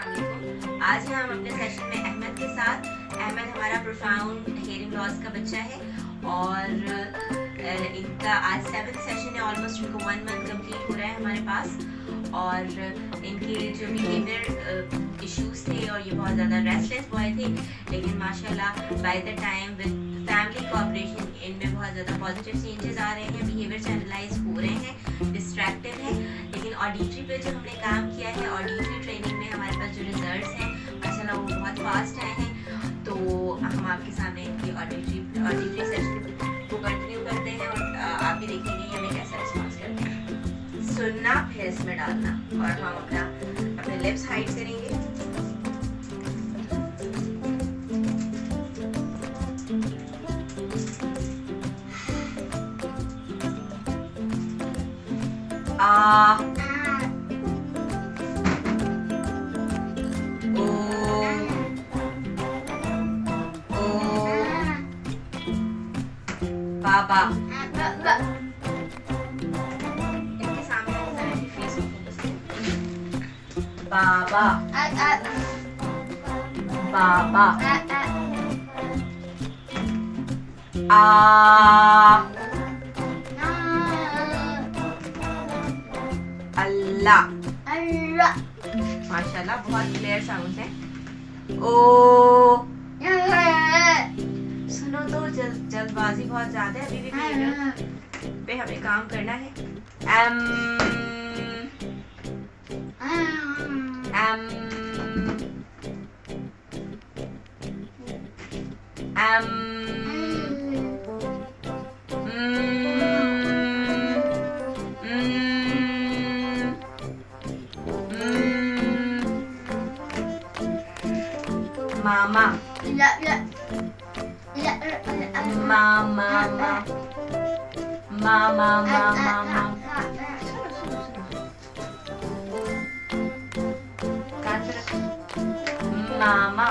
आज हैं हम अपने सेशन में अहमद के साथ। अहमद हमारा प्रोफाउंड हियरिंग लॉस का बच्चा है और इनका आज 7th सेशन है। ऑलमोस्ट इनको 1 मंथ कंप्लीट हो रहा है हमारे पास और इनके जो बिहेवियर इश्यूज थे और ये बहुत ज़्यादा रेस्टलेस बॉय थे, लेकिन माशाल्लाह by the time with family cooperation इनमें बहुत ज़्यादा पॉजिटिव चेंजेस आ रहे हैं, बिहेवियर चैनलाइज हो रहे हैं, डिस्ट्रैक्टिव है। लेकिन ऑडिटरी पे जो हमने काम किया है, ऑडिटरी ट्रेनिंग में हमारे पास जो रिजल्ट्स हैं माशाल्लाह वो बहुत फास्ट आए हैं। तो हम आपके सामने इनकी ऑडिटरी सेशन को कंटिन्यू करते हैं और आप भी देखेंगे ये हमें कैसा रिस्पॉन्स करते हैं। सुनना फिर इसमें डालना और हम अपने लिप्स हाइड करेंगे। आ ओ ओ बाबा। इनके सामने फेस बाबा बाबा आ अल्लाह। माशाल्लाह बहुत क्लियर साउंड है। ओ सुनो तो जल्दबाजी बहुत ज्यादा है, अभी भी बिहेवियर पे हमें काम करना है। एम एम एम मामा मामा मामा मामा मामा।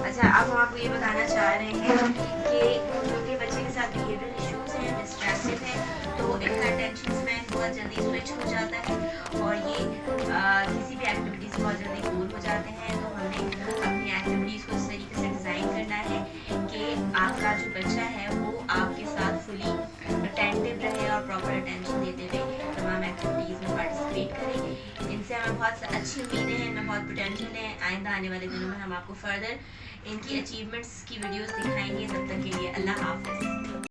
अच्छा, अब हम आपको ये बताना चाह रहे हैं कि क्योंकि बच्चे के साथ बिहेवियर इश्यूज हैं, डिस्ट्रैक्टिव है, तो इनका अटेंशन स्पैन बहुत जल्दी स्विच हो जाता है और ये किसी भी एक्टिविटी से बहुत जल्दी बोर हो जाते हैं। तो हमने अपनी एक्टिविटीज़ को इस तरीके से डिज़ाइन करना है कि आपका जो बच्चा है वो आपके साथ फुली अटेंटिव रहे और प्रॉपर अटेंशन देते हुए तमाम एक्टिविटीज़ में पार्टिसिपेट करे। इनसे हमें बहुत अच्छी उम्मीदें हैं, इनमें बहुत पोटेंशियल है। आइंदा आने वाले दिनों में हम आपको फर्दर इनकी अचीवमेंट्स की वीडियोस दिखाएंगे। तब तक के लिए अल्लाह हाफ़िज़।